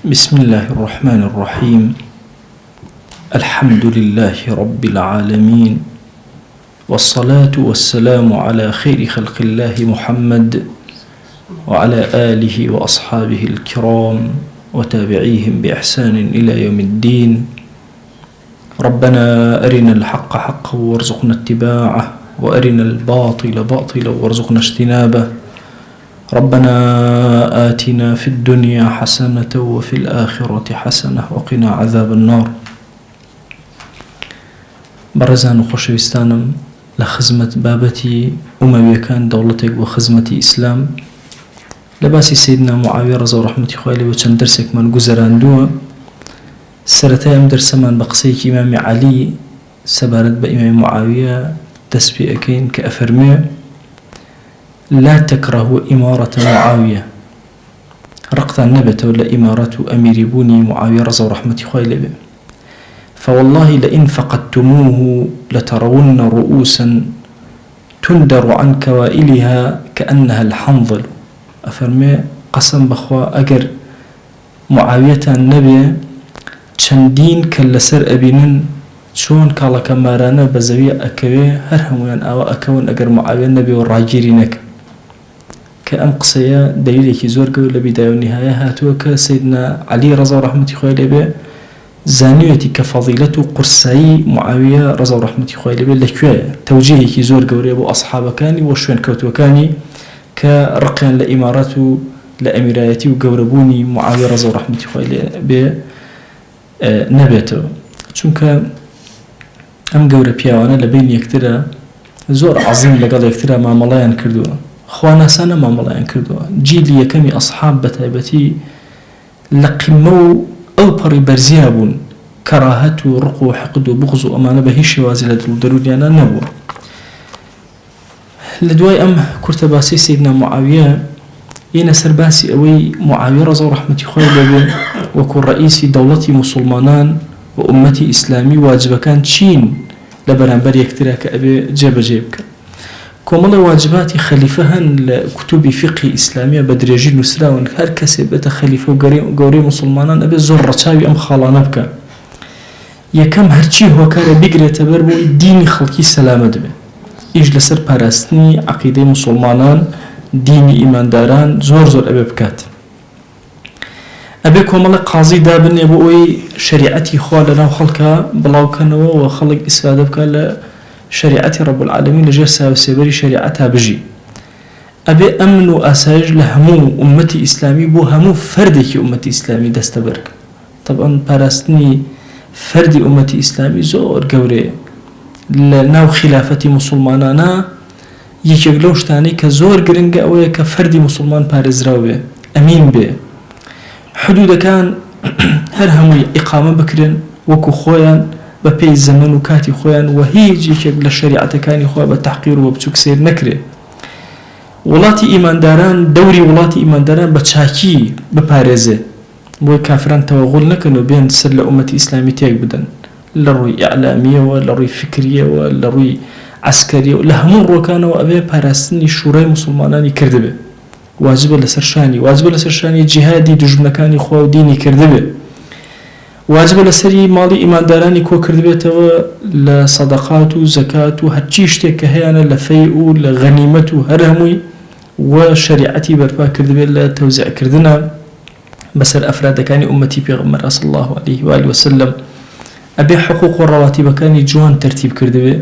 بسم الله الرحمن الرحيم. الحمد لله رب العالمين، والصلاة والسلام على خير خلق الله محمد وعلى آله وأصحابه الكرام وتابعيهم بإحسان إلى يوم الدين. ربنا أرنا الحق حقا وارزقنا اتباعه، وأرنا الباطل باطلا وارزقنا اجتنابه. ربنا آتنا في الدنيا حسنة وفي الآخرة حسنة وقنا عذاب النار. برزان وخوشويستانم لخزمة بابتي أمويكان دولتك وخزمة إسلام لباسي سيدنا معاوية رضا ورحمة خوالي وچند درسك من گزران دوا. سرتاي ام درسمان بقسيك إمام علي سبارت بإمام معاوية تسبي أكين كأفرمي: لا تكرهوا إمارة معاوية، رقط النبت ولا إمارة أمير بوني معاوية رضا ورحمة خوالي به، فوالله لئن فقدتموه لترون رؤوسا تندر عن كوائلها كأنها الحنظل. أفرمي قسم بخوا أجر معاوية النبي چندين كالسر أبينن شون كالا كمارانا بزوية أكوي هرهموان أو أكون أجر معاوية النبي والراجيرينك كأم قصية دليلك زور قول بداية والنهاية هاتوك سيدنا علي رضا ورحمة خوالي به زانيتي كفضيلة قرصي معاوية رضا ورحمة خوالي به لكوية توجيهك زور قول أبو أصحاب كاني وشوين كوتو كاني كرقيان لإمارات لأميرايتي وقوربوني معاوية رضا ورحمة خوالي به نبيته. چونك أم قورة بياوانا لبين يكترا زور عظيم لقال يكترا معامليان كردوا، خواناسانا معامليان كردوا. جيلي يكمي أصحاب بتايبتي لقمو أو بري برزيابون كراهة ورقو حقد وبغض وأمانة بهيش وازلة الدروديانا نبو. لدواي أم كرتباسي سيدنا معاوية ينا سرباسي أوي معاوية رضا ورحمة خوالي وكون رئيسي دولتي مسلمانان وأمتي إسلامي واجب كان تشين لبرانبر يكترا كأبي جيب جيبك كومل واجباتي خليفهن لكتب فقه إسلامية بدرجي نسراون هر كسي بتا خليفة وقوري مسلمانان أبي زور رتاوي أم خالانا بك يكم هرچي هو كار بيقري تبربو ديني خلقي سلامة دبي إيج لسر پاراستني عقيدة مسلمانان ديني إيمان داران زور أبي بكات. أبي كومل قاضي دابن يبوي شريعتي خوالنا وخلقها بلاو كانوا وخلق إسفادة بك شريعة رب العالمين لجرسها وسيبري شريعتها بجي. أبي أمن وأساج لهمو أمتي إسلامي بو همو فردك أمتي إسلامي دستبرك. طبعا باراستني فردي أمتي إسلامي زور قوري لناو خلافتي مسلمانانا يكيقلوش تاني كزور قرنق أو كفردي مسلمان بارزراوي أمين به حدود كان هرهمي إقامة بكرن وكو خويا ببي الزمن وكاتي خويا وهيجي كبل الشريعة كان خويا بالتحقير وبتكسير نكره. ولاتي إيمان داران دوري ولاتي إيمان داران بتشاكي ببارزة بوي كافران توغل نكنو بين سر لأمتي إسلامي تيك بدن لروي إعلامية ولا روي فكرية ولا روي عسكرية لهمون روكانو أبي باراستني شوري مسلماناني كردبه واجب لسرشاني جهادي دجمنكاني خوا وديني كردبه واجب لسري مالي إيمان داراني كو كردبه لصدقات وزكاة وهتشيشتك هيانا لفيء لغنيمة هرهمي وشريعتي بربا كردبه لتوزع كردنا بسر أفراد كاني أمتي بيغمر صلى الله عليه وآله وسلم. أبي حقوق الرواتب كاني جوان ترتيب كردبه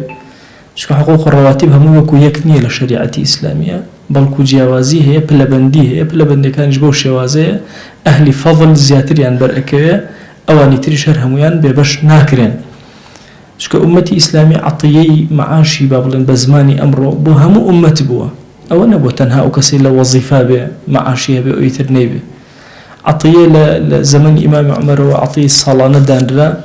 شكو حقوق الرواتب همو وكو يكني لشريعة إسلامية بلكو جیاوازی هي پلبندی هي پلبندی كان جبو شوازي أهل فضل زياتريان برأكوية أواني تريشر همويان ببش ناكرين شكو أمتي إسلامي عطيي معاشي بابلن بزماني أمرو بو همو أمت بوا أو نبو تنها أكسي لوظيفة بي معاشيها بي أيتر نيبي عطيي لزمن إمام عمر وعطيي الصالانة داندرا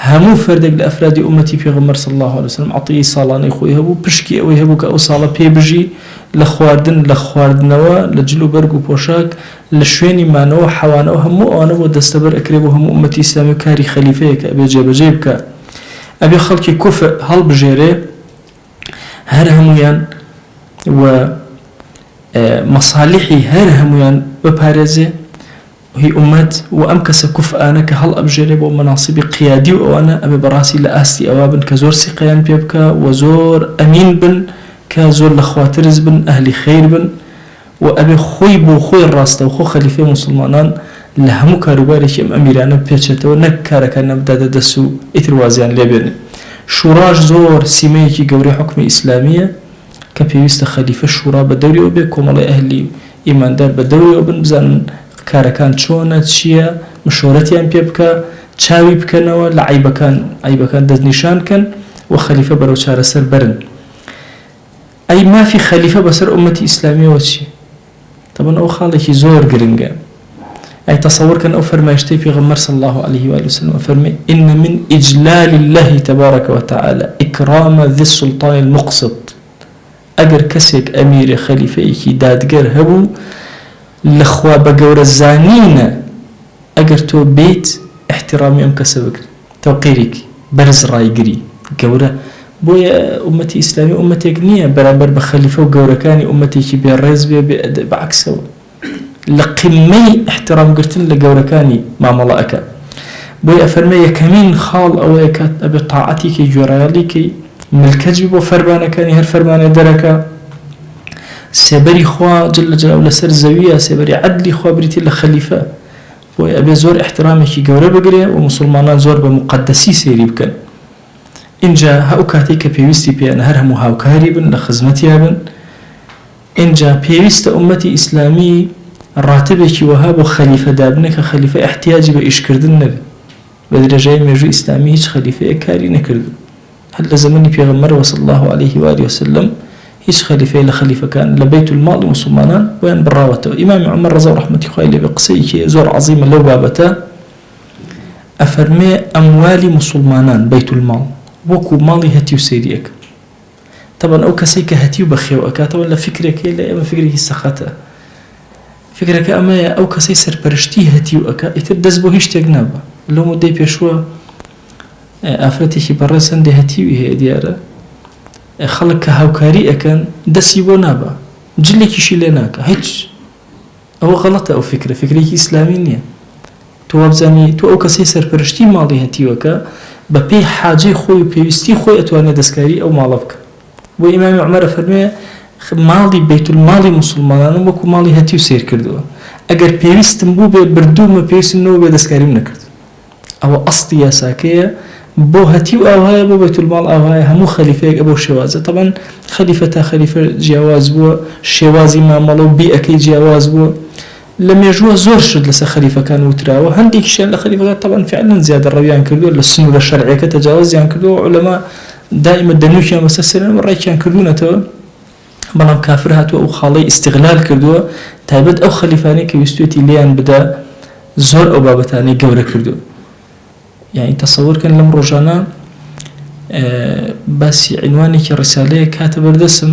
همو فردك لأفراد أمتي في غمر صلى الله عليه وسلم عطيي صالانة يخوي هبو بشكي أو يهبو كأو صالة بيبجي لخواردنەوە لە جلو بەرگ و پۆشاک لە شوێنی مانەوە حەوانەوە هەموو ئەوانە بۆ دەستەبەر ئەکرێ بۆ هەموو ئومەتی ئیسلامی و کاری خەلیفەیە کە ئەبێ جێبەجێ بکە ئەبێ خەڵکی کوفر هەڵبژێرێ هەر هەمویان و مصالحي هر هميان ببارزه وهي أمت وأمكس كفءانا كهل أبجرب ومناصب قيادي وأنا أبي براسي لأستي أوابن كزور سقيان بيبكا وزور أمين بن كزور لخواترز بن أهل خير بن وأبي خوي بو خوي الراسته وخو خليفة مسلمانان لهمو كاروباريش ام أميرانا بيرشته ونكارا كان نبدأ دسو إتروازيان لبن شوراج زور سيميكي قوري حكم إسلامية كبيوست خليفة الشورى بدوري وبيكم الله أهلي إيمان دار بدوري وبن بزان كارا كان شونا تشيا مشورتي أم بيبكا تشاوي بكنوا لعيبا كان دزنيشان كان وخليفة برو شارة سر برن أي ما في خليفة بسر أمتي إسلامية وشي طبعا أو خالي زور قرنقا أي تصور كان أو فرماشتي في غمر صلى الله عليه وآله وسلم فرمي إن من إجلال الله تبارك وتعالى إكرام ذي السلطان المقسط أجر كسك أمير خليفة دادقر هبو لخوا بقور الزانين أجر تو بيت احترامي أم كسبك توقيرك برز رايقري قورة بويا أمتي إسلامي أمتي قنية برابر بخليفة وقورة كاني أمتي كي بيرز بعكسه لقمي احترام قرتن لقورة كاني مع ملائكة بويا فرمي كمين خال أو يكات أبي طاعتي كي جرالي كي ملكجب وفربانا كاني هر فربانا دركا سبري خوا جل جلاله لسر زوية سبري عدلي خوا بريتي لخليفة بويا أبي زور احترامي كي قورة بقري ومسلمانان زور بمقدسي سيري بكن إنجا هاوكاتي كبيوستي بيان هرهم هاوكاري بن لخزمتي بن إنجا بيوست أمتي إسلامي راتبك وهاب خليفة دابنك خليفة احتياجي بإيش كردن نبي بدرجة ميجو إسلامي هيش خليفة كاري نكردن هل زمني بيغمر وصلى الله عليه وآله وسلم هيش خليفة لخليفة كان لبيت المال مسلمانا وين براوته إمام عمر رضا رحمة الله بقصيك زور عظيمة لو بابته أفرمي أموالي مسلمانان بيت المال وكو مالي هتيو سيريك طبعا أو كسيك هتيو بخيوك طبعا لا فكرك إلا إما فكرك السخطة فكرك أما أو كسي سرپرشتي هتيو أكا يتردز بو هيش تجنابا لو مدي بيشوا أفرتي كي برسن دي هتيو هي ديارة خلق كهاوكاري أكن دسي بو نابا جلي كيشي لناك هيج أو غلطة أو فكرك إسلامي نية تو أبزاني تو أو كسي سرپرشتي مالي هتيو أكا ببي حاجة خوي بيوستي خوي أتواني دسكاري أو مالبك وإمام عمر فرمي ماڵی بەیت الماڵی مسلمانان وەکو ماڵی هەتیو سیر کردووە ئەگەر پێویستم بوو بێ بردوومە پێویستم بێ دەستکاریم نەکرد ئەوە ئەسڵی یاساکەیە بۆ هەتیو ئاوایە بۆ بەیت الماڵ ئاوایە هەموو خەلیفەیەک ئەبەو شێوازە طبعا خەلیفە تا خەلیفە جیاواز بووە شێوازی مامەڵە و بیئەکەی جیاواز بووە لە مێژووە زۆر شت لەسەر خەلیفەکان وتراوە هەندێکیشیان لە خەلیفەکان طبعا فعلا زیادە ڕەویان کردووە لە سن و لە شەرعیەکە تەجاوزیان کردووە عولەما دائما دەنووکیان بەسەر سەرن ڕێکیان کردوونەتەوە بەڵام کافر هاتووە ئەو خاڵەی ئیستیغلال کردووە تایبەت ئەو خەلیفانەی کە ویستوێتی لێیان بدا زۆر ئەو بابەتانەی گەورە کردووە یعنی تەسەوورکەن لەم ڕۆژانە باسی عنوانێکی ڕسالەیە کاتە بەردەسم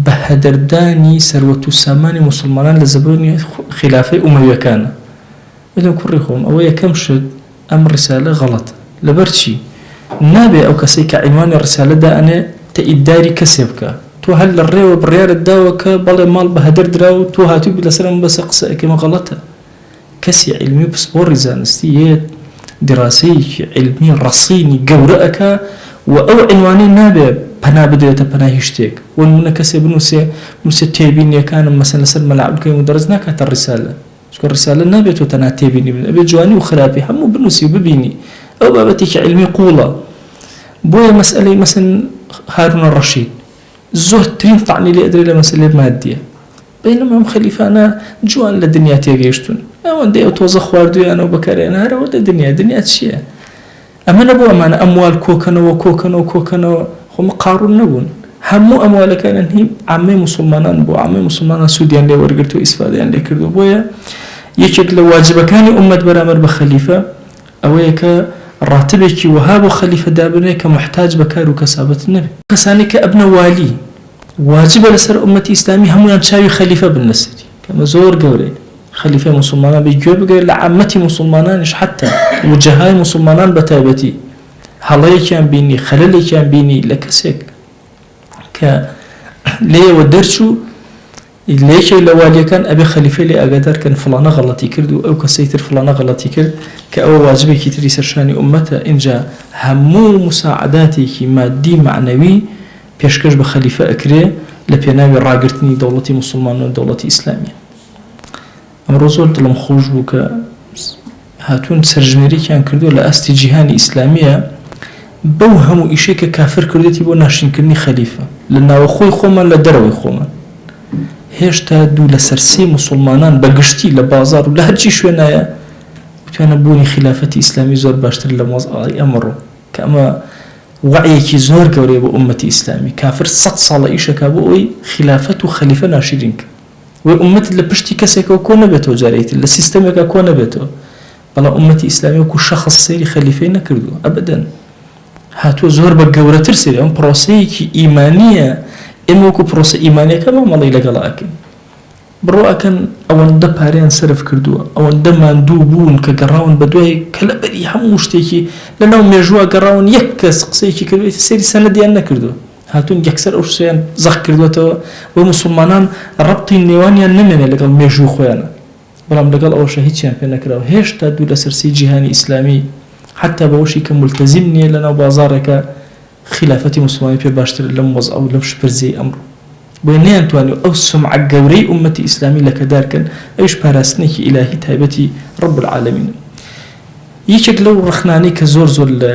بە هەدەردانی سەروەت و سامانی مسلمانان لە زەبۆنی خلافەی ئومەویەکانە بێتم کوڕی خۆم ئەوە یەکەم شت ئەم ڕسالە غەڵەتە لەبەرچی نابێ ئەو کەسەی کە عنوانی ڕسالەدا ئەنێ تەئیدداری کەسێ بکە تو هل الريوة بريار الداوة بلا مال بهدر دراو تو هاتو بلا سلام بس قصة كما غلطة كسي علمي بسبور زانستيات دراسي علمي رصيني قورئك وأو عنواني نابع بنا بداية بنا هشتيك ونمنا كسي بنوسي تيبيني كان مثلا سر ملعب كي مدرسنا كانت الرسالة شكو الرسالة نابع تنا تيبيني من أبي جواني وخرابي همو بنوسي وببيني أو بابتك علمي قولة بويا مسألة مثلا هارون الرشيد زور ترين طعني لي أدري لمسألة مادية بينما هم خليفانا جوان للدنيا تيجيشتون أوان دي أتوظخ واردوي أنا وبكاري أنا هرا ولا دنيا تشيا أما نبو أمانا أموال كوكنا هم قارون نبون همو أموال كان هي عمي مسلمانان بو عمي مسلمانان سوديان لي ورقرتو إسفاديان لي كردو بويا يشك لو واجب كان أمة برامر بخليفة أويك راتبك وهاب خليفة دابني كمحتاج بكار وكسابة النبي كساني كابن والي واجب لسر أمتي إسلامي هم ينشاوي خليفة بالنسر كما زور قولي خليفة مسلمانان بيجوب قول لعمتي مسلمانان حتى وجهاي مسلمانان بتابتي هلاي كان بيني خلالي كان بيني لكسك ليه ودرشو ليش الأولية كان أبي خليفة لي أقدر كان فلانة غلطي كرد أو كسيتر فلانة غلطي كرد كأو واجبي كتري سرشاني أمته إن جاء همو مساعداتي مادي معنوي بيشكش بخليفة أكري لبيناوي راقرتني دولتي مسلمان ودولتي إسلامية. أمر زور دلم خوش بوك هاتون سرجميري كان كردو لأستي جهاني إسلامية بوهمو إشيك كافر كردتي بو ناشين كرني خليفة لأنه أخوي خومن لدروي خومن هێشتا دوو لە سەرسێ مسلمانان بەگشتی لە بازار و لە هەرچی شوێنایە بتوانە بوونی خلافەتی ئیسلامی زۆر باشتر لە مۆزعی ئەمڕۆ کە ئەمە وعیەکی زۆر گەورەیە بۆ ئومەتی ئیسلامی کافر 100 ساڵە ئیشەکە بۆ ئەوەی خلافەت و خەلیفە ناشرین کە وەی ئومەت لە پشتی کەسێکەوە کۆ نەبێتەوە جارێتی لە سیستەمێکە کۆ نەبێتەوە بەڵام ئومەتی ئیسلامی وەکو شەخص سەیری خەلیفەی نەکردووە ئەبەدەن هاتووە زۆر بە گەورەتر سەیری ئەم پرۆسەیەکی ئیمانیە ئێمە وەکو پرۆسە ئیمانیەکە مەڵی لەگەڵاکەن بڕۆئەکەن ئەوەندە پارەیان سەرف کردووە ئەوەندە ماندوو بوون کە گەڕاون بە دوای کە لەبەری هەموو شتێکی لەناو مێژووە گەڕاون یەک کەس قسەیەکی کردوێتی سەیری سەنەدیان نەکردووە هاتوون یەکسەر ئەو شتیان زەخ کردوێتەوە بۆ موسڵمانان ڕەبتی نێوانیان نەمێنێ لەگەڵ مێژوو خۆیانە بەڵام لەگەڵ ئەوەشە هیچیان پێ نەکراوە هێشتا دوو لە سەرسەی جیهانی ئیسلامی حتا بەوەشی کە مولتەزیم نییە لەناو بازارێکە خلافەتی مسلمانی پێ باشتر لەم وەزع و لەم شپرزەی ئەمڕۆ بۆیە نەیانتوانی ئەو سمعە گەورەی ئومەتی ئیسلامی لەکەدارکەن ئەویش پاراستنێکی ئیلاهی تایبەتی رب العالمین یەکێک لەو ڕخنانەی کە زۆر زۆر لە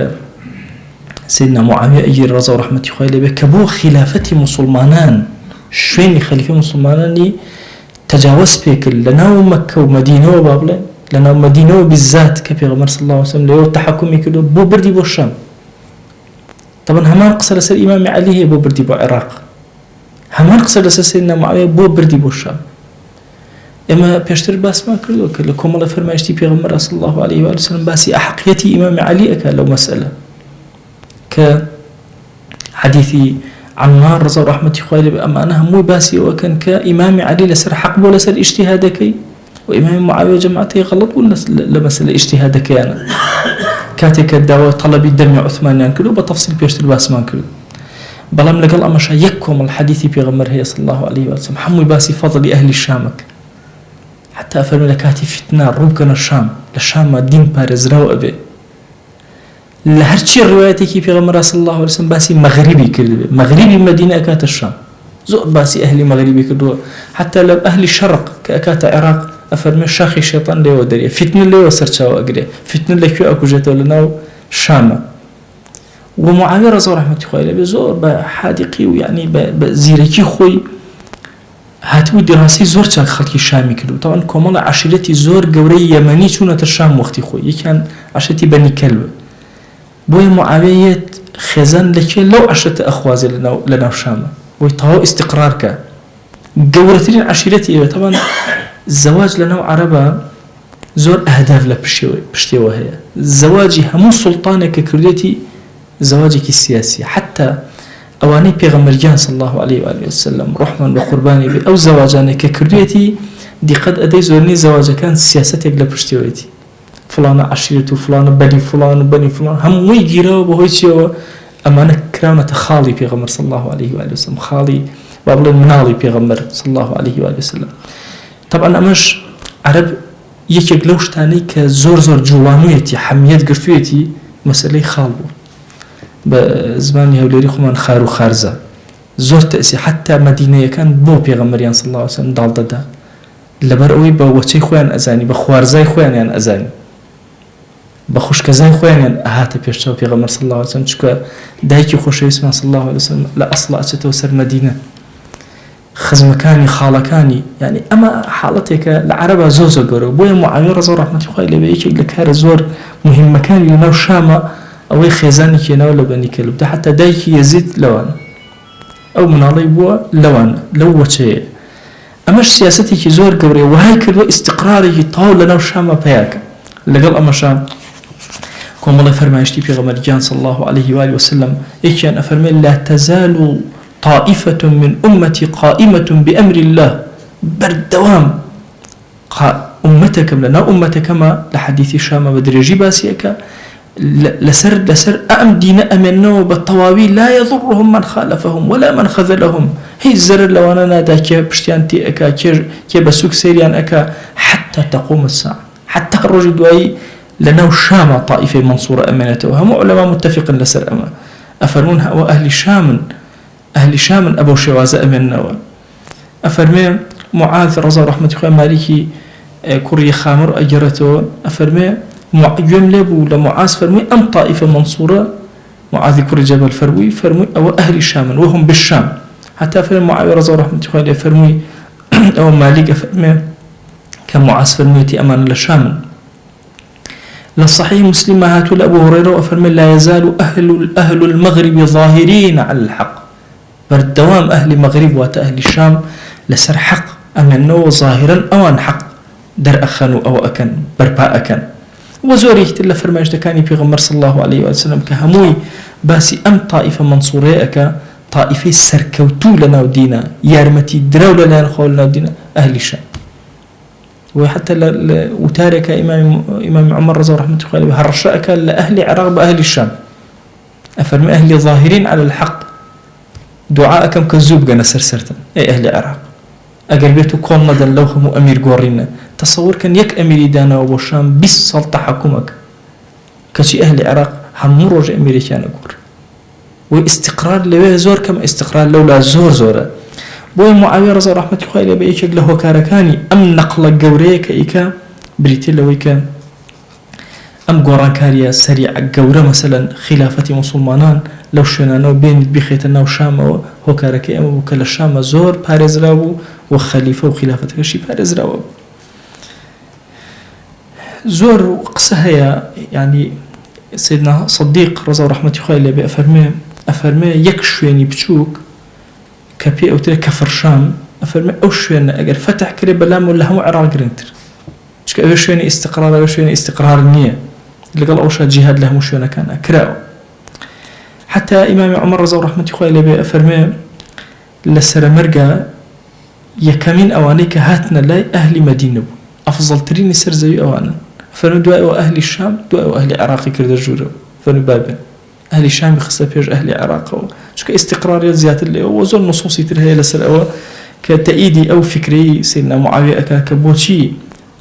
سیدنا معاویە ئەگیر ڕەزا و ڕەحمەتی خوای لێبێ کە بۆ خلافەتی مسلمانان شوێنی خەلیفەی مسلمانانی تەجاوز پێکرد لەناو مەککە و مەدینەوە با بڵێن لەناو مەدینەوە بالذات کە پێغەمبەر صلی الله علیه وسلم لەوێ تەحەکومی کردو بۆ بردی بۆ شام طبعا همان قصة لسر إمام علي هي بو بردي بو عراق همان قصة لسر سيدنا معاوية بو بردي بو الشام إما بيشتر باس ما كردو لكم الله فرمايشتي بيغمبر صلى الله عليه وآله وسلم باسي أحقيتي إمام علي أكا لو مسألة كحديثي عمار رضا ورحمة خوالي بأمانها مو باسي وكان كإمام علي لسر حق بو لسر اجتهادكي وإمام معاوية جماعتي غلط بو لمسألة اجتهادكي أنا كاتك الدعوة طلب دم عثمان ينكلو بتفصيل بيشتر باسمان كلو بلام لقل أمشا يكم الحديث بيغمر هي صلى الله عليه وسلم حمو باسي فضل أهل الشامك حتى أفرمي لكاتي فتنة روكنا الشام للشام دين بارز راو أبي لهرشي الرواياتي بيغمر صلى الله عليه وسلم باسي مغربي كلو مغربي مدينة أكات الشام زور باسي أهل مغربي كلو حتى لو أهل الشرق كأكات عراق أفرمي شاخي الشيطان لي ودري فتنة لي وسرتشا وأقري فتنة لك أكو جاتو لناو شامة ومعاوية رضي الله عنه خوي بزور بحادقي ويعني بزيركي خوي هاتبو دراسي زور تاع خلقي شامي كلو طبعا كمال عشيرتي زور قوري يمني شونة الشام وقتي خوي كان عشرتي بني كلب بوي معاوية خزان لك لو عشرة أخوازي لناو شامة ويطاو استقرارك قورتين عشيرتي طبعا الزواج لنا عربة زور أهداف لبشتيوه هي زواجي همو سلطانة ككرديتي زواجك السياسي حتى أواني بيغمرجان صلى الله عليه وآله وسلم رحمن وقرباني بي أو زواجاني ككرديتي دي قد أدي زورني زواجة كان سياستك لبشتيوهتي فلانة عشيرته فلانة بني فلان هم ويجيروا بهويتيوه أمانة كرامة خالي بيغمر صلى الله عليه وآله وسلم خالي وابل منالي بيغمر صلى الله عليه وآله وسلم طبعا أمش عرب يكيك لوش تاني كزور جوانويتي حميت قرفويتي مسألة خالبو بزمان هوليري خمان خارو خارزة زور تأسي حتى مدينة كان بو بيغمريان صلى الله عليه وسلم دال دادا لبر اوي بوچي خوان أزاني بخوارزاي خوان يان أزاني بخوشكزاي خوان يان أهاتا بيشتاو بيغمر صلى الله عليه وسلم چكا دايكي خوش اسمه صلى الله عليه وسلم لأصلا أتتو سر مدينة خزمكاني خالكاني يعني أما حالتك العربة زوزة قروا بويا معاوية رضي الله عنه خوي لبيك لكار زور مهم مكاني لناو شامة أو خيزاني كيناو لبني كلب ده حتى دايكي يزيد لوان أو من علي بوا لوان لو وشيء أماش سياستي كي زور قوري وهاي كدو استقراري طاول لناو شامة بياك لقل أما شام كوم الله فرمايشتي في غمر جان صلى الله عليه وآله وسلم إيكيان أفرمي لا تزال طائفة من أمتي قائمة بأمر الله بردوام أمتكم لنا أمتكما لحديث شام بدرجي باسيك لسر أم دين أمنوا بالطواوي لا يضرهم من خالفهم ولا من خذلهم. هي الزر لو أنا نادا كي بشتيانتي أكا كي بسوك سيريان أكا حتى تقوم الساعة، حتى الرجل دواي لنا الشام طائفة منصورة أمنته، وهم علماء متفق لسر أما أفرمونها وأهل الشام أبو شواز أمنوا. أفرمي معاذ رضا رحمة الله مالكي كوري خامر أجرته، أفرمي يوم لابو لمعاذ فرمي أم طائفة منصورة، معاذ كوري جبل فرمي أو أهل الشام وهم بالشام. حتى فرمي معاذ رضا رحمة الله فرمي أو مالك فرمي كمعاذ فرميتي أمان للشام. للصحيح مسلم ما هاتوا لأبو هريرة وفرمي لا يزال أهل المغرب ظاهرين على الحق، بردوام أهل المغرب وأهل الشام لسر حق أمنوا ظاهرا أوان حق در أخنوا أو أكن برباء أكن. وزوري احتل فرماش دكاني في غمر صلى الله عليه وسلم كهموي باسي أم طائفة منصورية أكا طائفة سركوتو لنا ودينا يارمتي دراو لنا نخول ودينا أهل الشام. وحتى وتارك إمام عمر رضي الله عنه هرشأك لأهل عراق بأهل الشام، أفرمي أهل ظاهرين على الحق دعاءكم كالزوب جنا سرسرتا أي أهل العراق أقربيتو كون مدى لو هم أمير قورينا تصور كان يك أميري دانا وبوشام بس سلطة حكومك كشي أهل العراق همروج أميري كان أقول واستقرار لويه زور كما استقرار لولا زورة بوي معاوية رضي الله عنه بيك له كاركاني أم نقل جوريك إيكا بريتيل ويكا أم قران كاريا سريع جورة مثلا خلافة مسلمان لو شنانو بين بخيتنا وشام هوكاركي أم وكل الشام زور بارز راو وخليفة وخلافة كشي بارز راو زور قصها يعني سيدنا صديق رضي الله عنه أفرمي يكشويني بتشوك كبي أو ترى كفر شام أفرمي أوشوينا أجر فتح كري بلام ولا هم عراق جرينتر مش كأوشويني استقرار النية اللي قال أوشا جهاد لهم وشوينا كان أكراو. حتى إمام عمر رضي الله عنه أفرمي لسر مرجع يكمن أوانيك هاتنا لا أهل مدينة أفضل تريني سر زي أوانا فرمي دواء أهل الشام دواء أهل العراق كرد الجورة فرمي بابا أهل الشام بخصة بيج أهل العراق شو كاستقرار زيادة اللي وزول نصوصي ترهي لسر أو كتأييدي أو فكري سيدنا معاوية كبوشي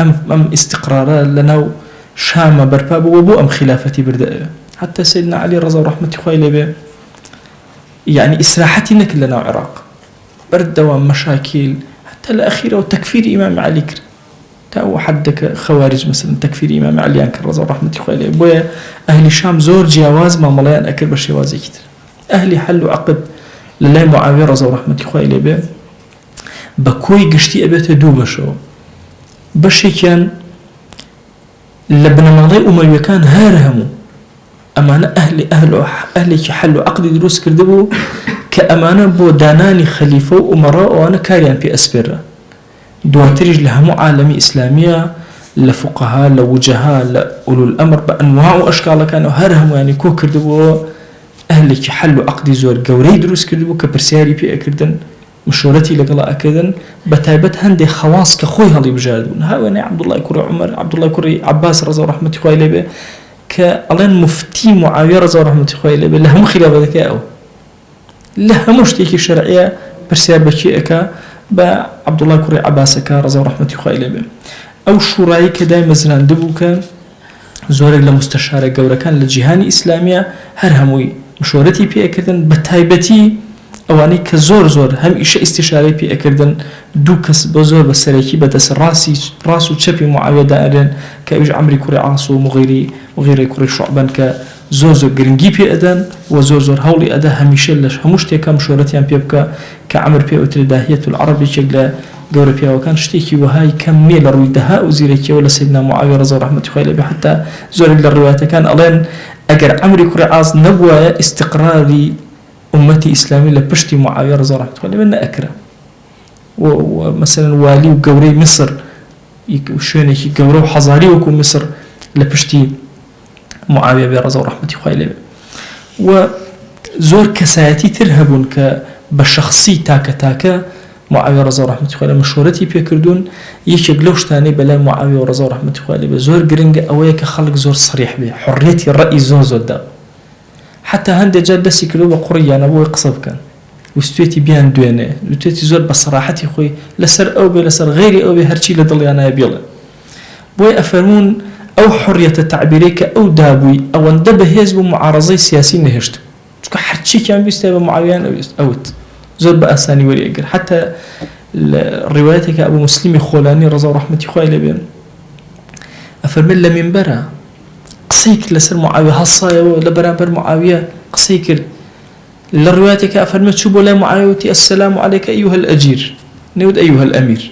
أم استقرار لنا شام برباب وبو أم خلافتي برداء. حتى سيدنا علي رضي الله عنه يعني إسراحتنا كلنا عراق برد دوام مشاكل حتى الأخيرة وتكفير إمام علي كر تاو حدك خوارج مثلا تكفير إمام علي أنكر رضي الله عنه بويا أهل الشام زور جواز ما ملايان أكل بشيوازي كتر أهلي حلوا عقد لله معاوية رضي الله عنه بكوي قشتي أبيت دوبة شو بشي كان لبنا ماضي أمي كان هارهمو أمانة أهلي حلوا عقد دروس كردبو كأمانة بو داناني خليفة وأمراء وأنا كاريان في أسبرة دواتريج لهم عالمي إسلامية لفقهاء لوجهاء لأولو الأمر بأنواع وأشكال كانوا هرهم يعني كو كردبو أهلي حلوا عقد زور قوري دروس كردبو كبرسياري في أكردن مشورتي لقلا أكدن بتايبت هندي خواص كخوي هالي بجادون هاواني عبد الله كوري عمر عبد الله كوري عباس رضي الله عنه كألين مفتي معاوية رضي الله عنه لهم خلافة ذكاء لهم مشتيكي شرعية برسيار بكيئك بعبد الله كوري عباسك رضي الله عنه أو شوراي كدايما زنان دبوك زورك لمستشارة قورا كان للجهاني إسلامية هرهموي مشورتي بي أكدن بتايبتي أواني كزور هم إيش استشاري بي أكردن دوكس بزور بسريكي بدس راسو تشبي معاوية دائرين كأيج عمري كوري عاصو وغيري كوري شعبان كزور جرنجي بي أدن وزور هولي أدا هميشة لش هموش تيكا مشورتيان بيبكا كعمر بي أوتري داهية العربي شكلا قوري بيها وكان شتيكي وهاي كمية لروي دهاء وزيريكي ولا سيدنا معاوية رضي الله عنه حتى زور للروايات كان ألين أجر عمري كوري عاص نبوة استقراري أمتي إسلامي لبشتي معاوية رضي الله عنه من أكرم ومثلا والي وقوري مصر وشوني قوري وحضاري وكو مصر لبشتي معاوية رضي الله عنه وزور كساتي ترهبون كبشخصي تاكا معاوية رضا رحمة الله عليه مشورتي بيكردون يشك لوش تاني بلا معاوية رضا رحمة الله عليه زور جرينج أويك خلق زور صريح به حرية الرأي زور دا حتى هند جاد دسي كلو بقرية أنا أبوي قصب كان وستويتي بيان دوينه وستويتي زور بصراحتي خوي لسر أو بي لسر غيري أو بي هرشي لدلي أنا يبيلا بوي أفرمون أو حرية تعبيريك أو دابوي أو اندبه هزب معارضي سياسي نهشت شكو حرشي كان بيستيب معاوية أوت زور بأساني ولي أقر حتى روايتك أبو مسلم خولاني رضا ورحمة الله بين أفرمن لمن برا قصيك لسر معاوية هالصايا لبرابر معاوية قصيك لروايتك أفرمن شو بولا معاوية السلام عليك أيها الأجير نود أيها الأمير